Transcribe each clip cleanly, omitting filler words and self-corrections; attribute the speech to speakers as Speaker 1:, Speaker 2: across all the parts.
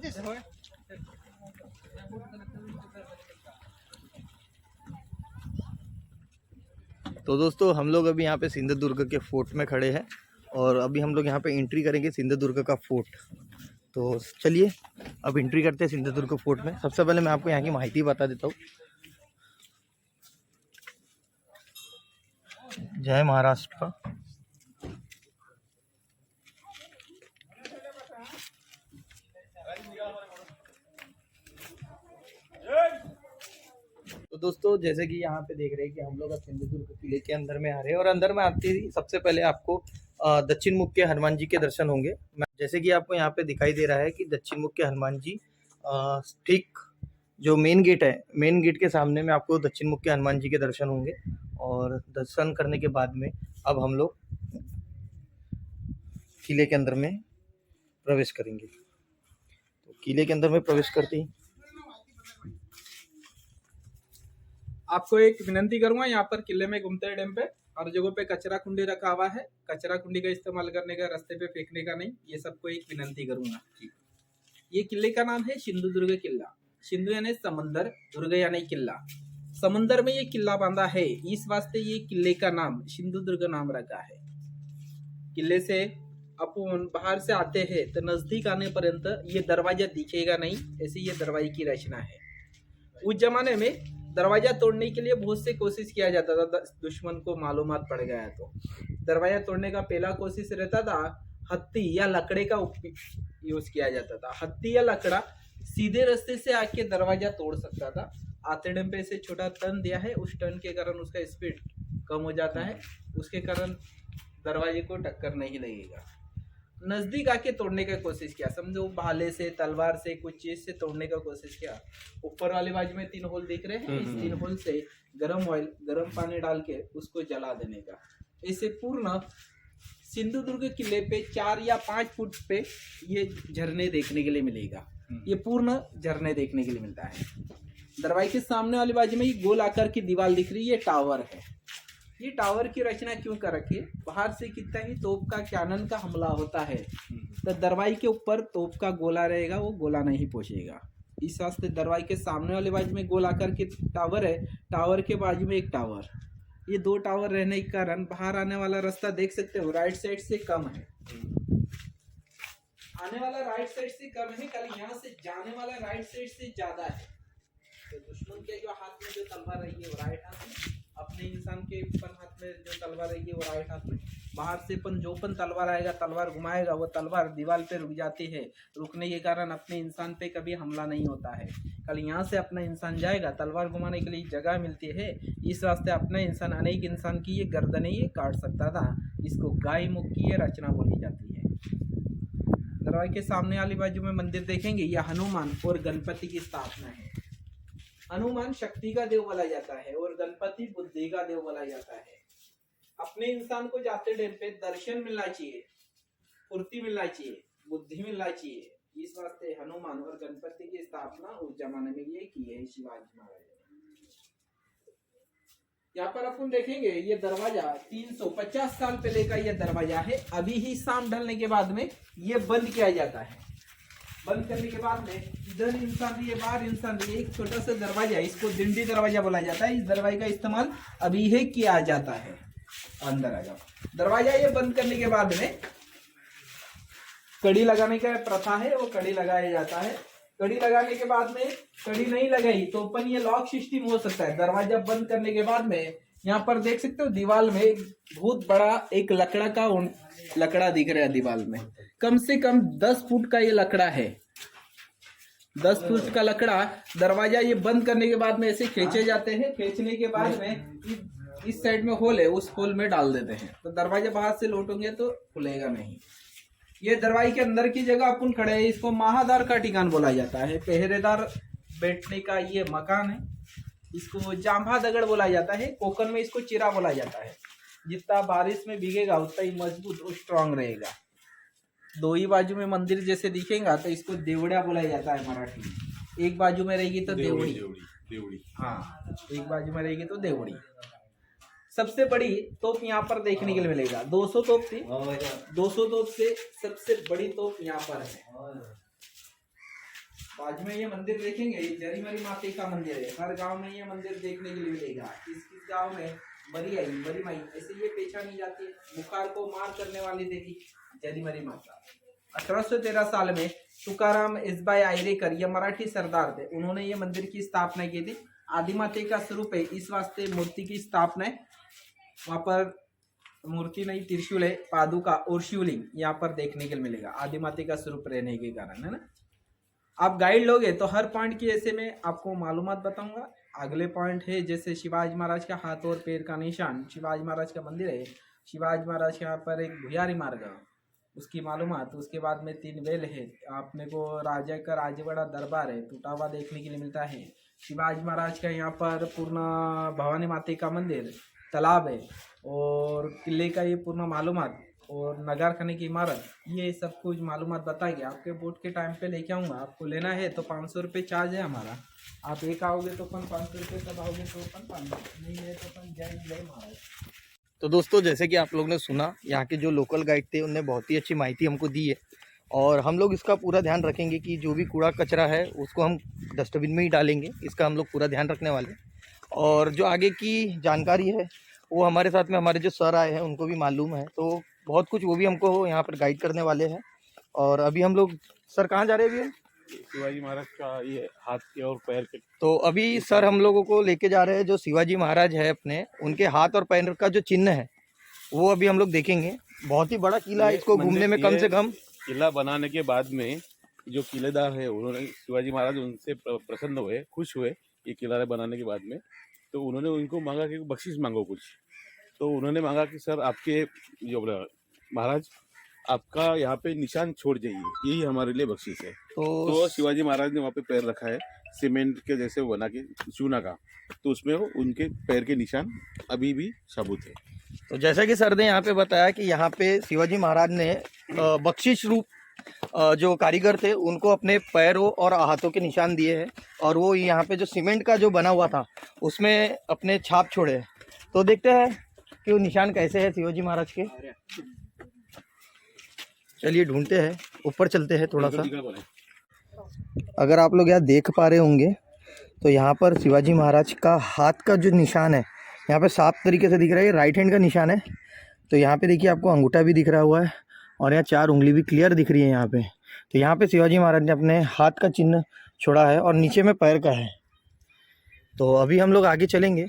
Speaker 1: तो दोस्तों हम लोग अभी यहाँ पे सिंधुदुर्ग के फोर्ट में खड़े हैं और अभी हम लोग यहाँ पे एंट्री करेंगे सिंधुदुर्ग का फोर्ट। तो चलिए अब एंट्री करते हैं सिंधुदुर्ग फोर्ट में। सबसे पहले मैं आपको यहाँ की माहिती बता देता हूँ। जय महाराष्ट्र। तो दोस्तों जैसे कि यहाँ पे देख रहे हैं कि हम लोग अब सिंधुदुर्ग किले के अंदर में आ रहे हैं और अंदर में आते ही सबसे पहले आपको दक्षिण मुख के हनुमान जी के दर्शन होंगे। जैसे कि आपको यहाँ पे दिखाई दे रहा है कि दक्षिण मुख के हनुमान जी ठीक जो मेन गेट है, मेन गेट के सामने में आपको दक्षिण मुख के हनुमान जी के दर्शन होंगे। और दर्शन करने के बाद में अब हम लोग किले के अंदर में प्रवेश करेंगे। तो किले के अंदर में प्रवेश करते ही
Speaker 2: आपको एक विनंती करूंगा, यहाँ पर किले में घूमते टाइम पे हर जगह पे कचरा कुंडी रखा हुआ है। कचरा कुंडी का इस्तेमाल करने का, रास्ते पे फेंकने का नहीं। ये सबको एक विनंती करूंगा। ये किले का नाम है सिंधुदुर्ग किला। सिंधु यानी समंदर, दुर्ग यानी किला। समंदर में ये किला बांधा है, इस वास्ते ये किले का नाम सिंधुदुर्ग नाम रखा है। किले से अपन बाहर से आते हैं तो नजदीक आने पर्यंत ये दरवाजा दिखेगा नहीं, ऐसी ये दरवाजे की रचना है। उस जमाने में दरवाजा तोड़ने के लिए बहुत से कोशिश किया जाता था। दुश्मन को मालूमात पड़ गया तो दरवाजा तोड़ने का पहला कोशिश रहता था हत्ती या लकड़े का यूज किया जाता था। हत्ती या लकड़ा सीधे रास्ते से आके दरवाजा तोड़ सकता था। आते टाइम पे इसे छोटा टर्न दिया है, उस टर्न के कारण उसका स्पीड कम हो जाता है, उसके कारण दरवाजे को टक्कर नहीं लगेगा। नजदीक आके तोड़ने का कोशिश किया, समझो भाले से, तलवार से, कुछ चीज से तोड़ने का कोशिश किया। ऊपर वाली बाजू में 3 होल दिख रहे हैं, इस 3 होल से गर्म ऑयल, गर्म पानी डाल के उसको जला देने का। इसे पूर्ण सिंधुदुर्ग किले पे 4 या 5 फुट पे ये झरने देखने के लिए मिलेगा। ये पूर्ण झरने देखने के लिए मिलता है। दरवाजे के सामने वाली बाजू में ये गोल आकार की दीवार दिख रही है, ये टावर है। ये टावर की रचना क्यों कर रखी है? बाहर से कितना ही तोप का, कैनन का हमला होता है तो दरवाजे के ऊपर तोप का गोला रहेगा, वो गोला नहीं पहुंचेगा। इस वास्ते दरवाजे के सामने वाले बाजू में गोल आकार की टावर है, टावर के बाजू में एक टावर। ये 2 टावर रहने के कारण बाहर आने वाला रास्ता देख सकते हो राइट साइड से कम है, आने वाला राइट साइड से कम है, कल यहाँ से जाने वाला राइट साइड से ज्यादा है। तो दुश्मन के जो हाथ में जो तलवार रहेगी वो राइट हाथ में, अपने इंसान के पन हाथ में जो तलवार रहेगी वो राइट हाथ में। बाहर से जो तलवार आएगा, तलवार घुमाएगा, वो तलवार दीवार पे रुक जाती है। रुकने के कारण अपने इंसान पे कभी हमला नहीं होता है। कल यहाँ से अपना इंसान जाएगा, तलवार घुमाने के लिए जगह मिलती है। इस रास्ते अपना इंसान अनेक इंसान की ये गर्दनें ये काट सकता था। इसको गाय मुख की ये रचना बोली जाती है। दरवाजे के सामने वाली बाजू में मंदिर देखेंगे, यह हनुमान और गणपति की स्थापना है। हनुमान शक्ति का देव बोला जाता है और गणपति बुद्धि का देव बोला जाता है। अपने इंसान को जाते टाइम पे दर्शन मिलना चाहिए, फुर्ती मिलना चाहिए, बुद्धि मिलना चाहिए। इस वास्ते हनुमान और गणपति की स्थापना उस जमाने में ये की है शिवाजी महाराज ने। यहाँ पर अपन देखेंगे ये दरवाजा 350 साल पहले का ये दरवाजा है। अभी ही शाम ढलने के बाद में ये बंद किया जाता है। बंद करने के बाद में इधर इंसान रही है, बाहर इंसान रही है। एक छोटा सा दरवाजा, इसको दिंडी दरवाजा बोला जाता है। इस दरवाजे का इस्तेमाल अभी ही किया जाता है। अंदर आ जाओ। दरवाजा ये बंद करने के बाद में कड़ी लगाने का प्रथा है, वो कड़ी लगाया जाता है। कड़ी लगाने के बाद में कड़ी नहीं लगाई तो अपन ये लॉक सिस्टम हो सकता है। दरवाजा बंद करने के बाद में यहाँ पर देख सकते हो दीवार में बहुत बड़ा एक लकड़ा का लकड़ा दिख रहा है। दीवार में कम से कम 10 फुट का ये लकड़ा है। 10 फुट का लकड़ा दरवाजा ये बंद करने के बाद में ऐसे खींचे जाते हैं। खींचने के बाद में इस साइड में होल है, उस होल में डाल देते हैं तो दरवाजा बाहर से लौटेंगे तो खुलेगा नहीं। ये दरवाजे के अंदर की जगह अपन खड़े हैं, इसको महादार का ठिकान बोला जाता है। पहरेदार बैठने का ये मकान है। इसको जांभा दगड़ बोला जाता है। कोकन में इसको चिरा बोला जाता है। जितना बारिश में भीगेगा उतना ही मजबूत और स्ट्रांग रहेगा। 2 ही बाजू में मंदिर जैसे दिखेगा तो इसको देवड़िया बोला जाता है मराठी में। एक बाजू में रहेगी तो देवड़ी। हाँ, एक बाजू में रहेगी तो देवड़ी। सबसे बड़ी तोप यहाँ पर देखने के लिए मिलेगा। 200 तोप थी, 200 तोप से सबसे बड़ी तोप यहाँ पर है। बाजू में ये मंदिर देखेंगे, ये जरीमरी माता का मंदिर है। हर गांव में ये मंदिर देखने के लिए मिलेगा। किस किस गांव में बड़ी आई बड़ी माई ऐसे ये पहचानी जाती है। बुखार को मार करने वाली देवी जरीमरी माता। 1813 साल में तुकाराम इसबाई आयरेकर ये मराठी सरदार थे, उन्होंने ये मंदिर की स्थापना की थी। आदिमाते का स्वरूप है, इस वास्ते मूर्ति की स्थापना है। वहां पर मूर्ति नहीं, त्रिशूल है, पादुका और शिवलिंग यहाँ पर देखने के लिए मिलेगा, आदिमाते का स्वरूप रहने के कारण, है ना। आप गाइड लोगे तो हर पॉइंट की ऐसे में आपको मालूमात बताऊंगा। अगले पॉइंट है जैसे शिवाजी महाराज का हाथ और पैर का निशान, शिवाजी महाराज का मंदिर है, शिवाजी महाराज के यहाँ पर एक भुयारी मार्ग है उसकी मालूमात। उसके बाद में 3 वेल है, आपने को राजा का राजवाड़ा दरबार है टूटा हुआ देखने के लिए मिलता है। शिवाजी महाराज का यहाँ पर पूर्ण भवानी माता का मंदिर, तालाब है और किले का ये पूर्ण मालूमात और नगर खाने की इमारत, ये सब कुछ मालूमात बताएंगे। आपके बोट के टाइम पे लेके आऊँगा। आपको लेना है तो 500 रुपये चार्ज है हमारा। आप एक आओगे तो अपन 500 रुपये, तब आओगे तो अपन 500, नहीं है तो अपन जय महाराज।
Speaker 1: तो दोस्तों जैसे कि आप लोग ने सुना, यहाँ के जो लोकल गाइड थे उनने बहुत ही अच्छी माहिती हमको दी है और हम लोग इसका पूरा ध्यान रखेंगे कि जो भी कूड़ा कचरा है उसको हम डस्टबिन में ही डालेंगे। इसका हम लोग पूरा ध्यान रखने वाले हैं और जो आगे की जानकारी है वो हमारे साथ में हमारे जो सर आए हैं उनको भी मालूम है, तो बहुत कुछ वो भी हमको यहाँ पर गाइड करने वाले हैं। और अभी हम लोग, सर कहाँ जा रहे हैं अभी?
Speaker 3: शिवाजी महाराज का ये हाथ के और पैर के।
Speaker 1: तो अभी सर हम लोगों को लेके जा रहे हैं जो शिवाजी महाराज है अपने, उनके हाथ और पैर का जो चिन्ह है वो अभी हम लोग देखेंगे। बहुत ही बड़ा किला है, इसको घूमने में कम से कम।
Speaker 3: किला बनाने के बाद में जो किलेदार है उन्होंने, शिवाजी महाराज उनसे प्रसन्न हुए, खुश हुए ये किला बनाने के बाद में। तो उन्होंने उनको मांगा कि बख्शिश मांगो कुछ। तो उन्होंने मांगा कि सर आपके जो महाराज आपका यहाँ पे निशान छोड़ जाइए, यही हमारे लिए बख्शिश है। तो शिवाजी महाराज ने वहाँ पे पैर रखा है सीमेंट के जैसे बना के चूना का, तो उसमें वो उनके पैर के निशान अभी भी साबुत है।
Speaker 1: तो जैसा कि सर ने यहाँ पे बताया कि यहाँ पे शिवाजी महाराज ने बख्शिश रूप जो कारीगर थे उनको अपने पैरों और हाथों के निशान दिए हैं और वो यहाँ पे जो सीमेंट का जो बना हुआ था उसमें अपने छाप छोड़े हैं। तो देखते हैं कि वो निशान कैसे है शिवाजी महाराज के। चलिए ढूंढते हैं, ऊपर चलते हैं थोड़ा सा। अगर आप लोग यहाँ देख पा रहे होंगे तो यहाँ पर शिवाजी महाराज का हाथ का जो निशान है यहाँ पे साफ तरीके से दिख रहा है, राइट हैंड का निशान है। तो यहाँ पे देखिए आपको अंगूठा भी दिख रहा हुआ है और यहाँ 4 उंगली भी क्लियर दिख रही है यहाँ पे। तो यहाँ पे शिवाजी महाराज ने अपने हाथ का चिन्ह छोड़ा है और नीचे में पैर का है। तो अभी हम लोग आगे चलेंगे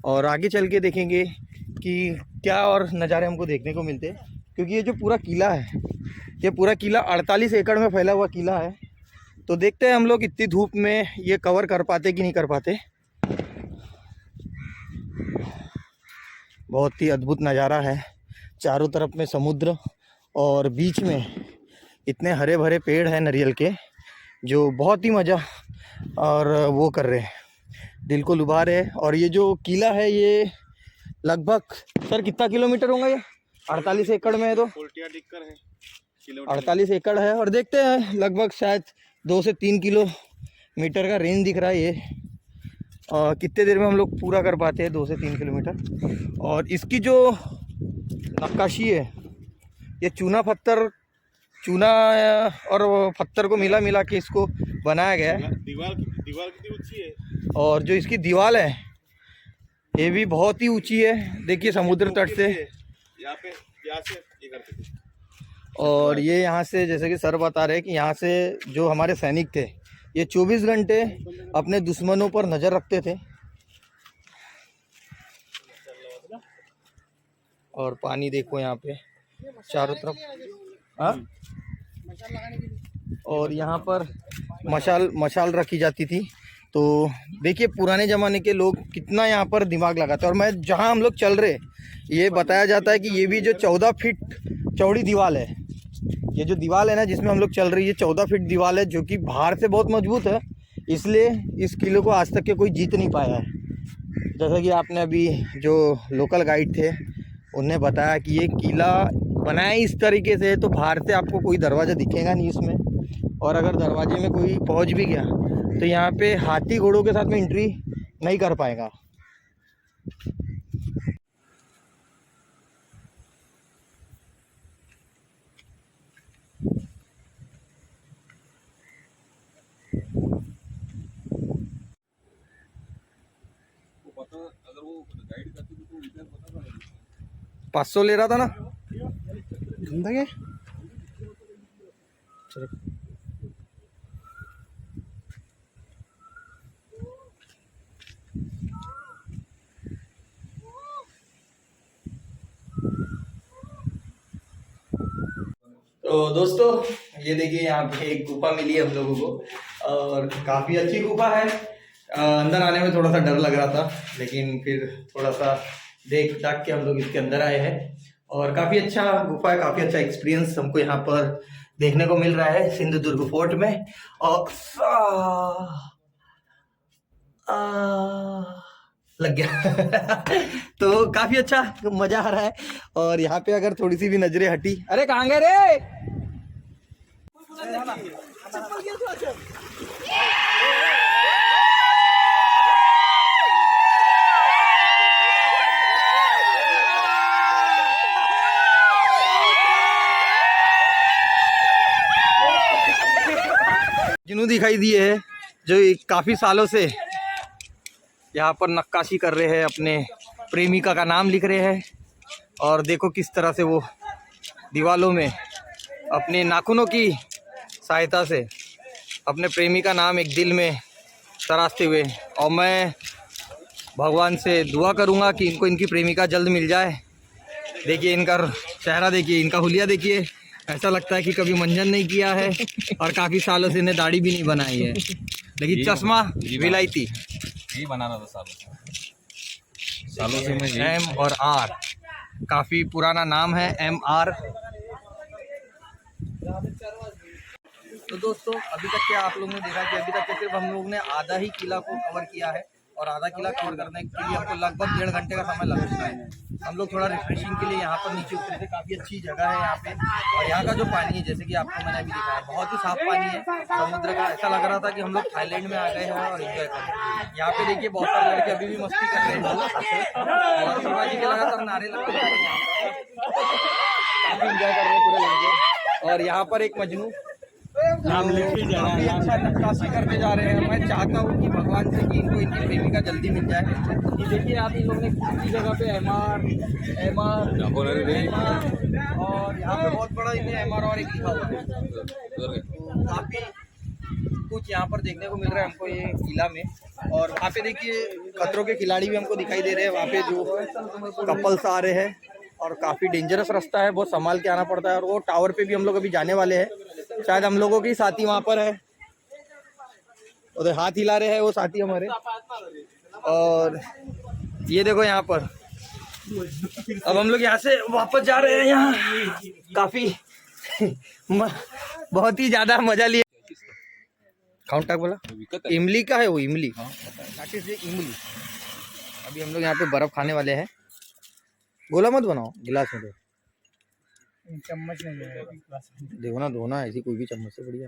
Speaker 1: और आगे चल के देखेंगे कि क्या और नज़ारे हमको देखने को मिलते हैं, क्योंकि ये जो पूरा किला है, ये पूरा किला 48 एकड़ में फैला हुआ किला है। तो देखते हैं हम लोग इतनी धूप में ये कवर कर पाते कि नहीं कर पाते। बहुत ही अद्भुत नज़ारा है, चारों तरफ में समुद्र और बीच में इतने हरे भरे पेड़ हैं नारियल के, जो बहुत ही मज़ा और वो कर रहे हैं, दिल को लुभा रहे हैं। और ये जो किला है ये लगभग सर कितना किलोमीटर होगा ये? 48 एकड़ में है तो 48 एकड़ है और देखते हैं लगभग शायद 2 से 3 किलोमीटर का रेंज दिख रहा है ये। कितने देर में हम लोग पूरा कर पाते हैं 2 से 3 किलोमीटर। और इसकी जो नक्काशी है ये चूना और पत्थर को मिला के इसको बनाया गया है।
Speaker 3: दीवार कितनी ऊंची है
Speaker 1: और जो इसकी दीवार है ये भी बहुत ही ऊंची है, देखिए समुद्र तट से
Speaker 3: यहाँ से ये करते थे।
Speaker 1: और ये यहाँ से जैसे कि सर बता रहे हैं कि यहाँ से जो हमारे सैनिक थे ये 24 घंटे अपने दुश्मनों पर नज़र रखते थे। और पानी देखो यहाँ पे चारों तरफ, हाँ, और यहाँ पर मशाल रखी जाती थी। तो देखिए पुराने ज़माने के लोग कितना यहाँ पर दिमाग लगाते हैं। और मैं जहाँ हम लोग चल रहे, ये बताया जाता है कि ये भी जो 14 फीट चौड़ी दीवार है, ये जो दीवार है ना जिसमें हम लोग चल रही है 14 फीट दीवार है, जो कि बाहर से बहुत मजबूत है, इसलिए इस किले को आज तक के कोई जीत नहीं पाया है। जैसा कि आपने अभी जो लोकल गाइड थे उन्हें बताया कि ये किला बनाया इस तरीके से है तो बाहर से आपको कोई दरवाज़ा दिखेगा नहीं इसमें, और अगर दरवाजे में कोई पहुंच भी गया तो यहाँ पे हाथी घोड़ों के साथ में एंट्री नहीं कर पाएगा। 500 ले रहा था ना।
Speaker 4: धंधा क्या?
Speaker 1: चलो। तो दोस्तों ये देखिए यहाँ पे एक गुफा मिली है हम लोगों को और काफी अच्छी गुफा है। अंदर आने में थोड़ा सा डर लग रहा था लेकिन फिर थोड़ा सा देख दाख के हम लोग इसके अंदर आए हैं और काफी अच्छा गुफा है, काफी अच्छा एक्सपीरियंस हमको यहाँ पर देखने को मिल रहा है सिंधुदुर्ग फोर्ट में। और लग गया तो काफी अच्छा मजा आ रहा है। और यहाँ पे अगर थोड़ी सी भी नजरें हटी, अरे कहाँ गए रे? जिन्हों दिखाई दिए है जो काफी सालों से यहाँ पर नक्काशी कर रहे हैं, अपने प्रेमिका का नाम लिख रहे हैं और देखो किस तरह से वो दीवालों में अपने नाखूनों की सहायता से अपने प्रेमी का नाम एक दिल में तराशते हुए। और मैं भगवान से दुआ करूँगा कि इनको इनकी प्रेमिका जल्द मिल जाए। देखिए इनका चेहरा देखिए, इनका हुलिया देखिए, ऐसा लगता है कि कभी मंजन नहीं किया है और काफ़ी सालों से इन्हें दाढ़ी भी नहीं बनाई है, लेकिन चश्मा विलायती
Speaker 5: यही बनाना था सालों से मैं
Speaker 1: एम और आर, काफ़ी पुराना नाम है MR। तो दोस्तों अभी तक क्या आप लोगों ने देखा कि अभी तक के सिर्फ हम लोग ने आधा ही किला को कवर किया है और आधा किला कवर करने के लिए हमको लगभग 1.5 घंटे का समय लग चुका है। हम लोग थोड़ा रिफ्रेशिंग के लिए यहाँ पर नीचे उतरे थे, काफ़ी अच्छी जगह है यहाँ पे। और यहाँ का जो पानी है जैसे कि आपको मैंने अभी दिखाया बहुत ही साफ पानी है समुद्र का, ऐसा लग रहा था कि हम लोग थाईलैंड में आ गए हैं और एंजॉय कर रहे हैं। यहाँ पे देखिए बहुत सारे लड़के अभी भी मस्ती कर रहे हैं और शिवाजी के लगातार नारे लगते जा रहे हैं, काफ़ी इंजॉय कर रहे हैं पूरे लड़के। और यहाँ पर एक मजनू नाम लिख के जा रहा है, अच्छा नक्काशी करते जा रहे हैं। मैं चाहता हूँ कि भगवान से कि इनको इनकी प्रेमिका जल्दी मिल जाए। ये देखिए आप इन लोगों ने किसी जगह पे MR और यहाँ पे बहुत बड़ा इन्हें MR और एक लिखा हुआ है। तो काफी कुछ यहाँ पर देखने को मिल रहा है हमको ये किला में। और वहाँ पे देखिए खतरों के खिलाड़ी भी हमको दिखाई दे रहे हैं, वहाँ पे जो कपल्स आ रहे हैं और काफ़ी डेंजरस रास्ता है, बहुत संभाल के आना पड़ता है। और वो टावर पे भी हम लोग अभी जाने वाले हैं, शायद हम लोगों की साथी वहाँ पर है, उधर हाथ हिला रहे हैं वो साथी हमारे। और ये देखो यहाँ पर अब हम लोग यहाँ से वापस जा रहे हैं। यहाँ काफ़ी बहुत ही ज़्यादा मजा लिया। काउंटा बोला इमली का है वो, इमली इमली। अभी हम लोग यहाँ पे बर्फ़ खाने वाले हैं। गोला मत बनाओ, गिलास में दो,
Speaker 2: चम्मच नहीं है
Speaker 1: देखो ना धोना ऐसी कोई भी चम्मच से बढ़िया।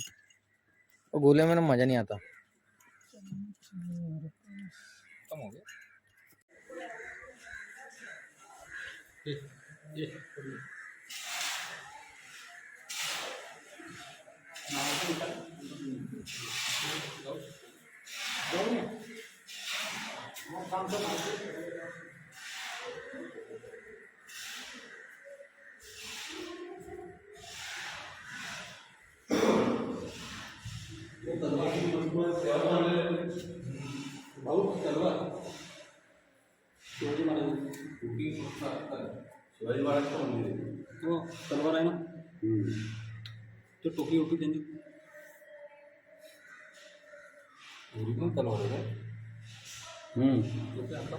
Speaker 1: और गोले में ना मज़ा नहीं आता।
Speaker 5: खत्म हो गया।
Speaker 3: शिवाजी महाराज का मंदिर है।
Speaker 5: वो तलवार है ना, तो टोपी वोपी देंगे तलवार है।
Speaker 3: टोपी आपका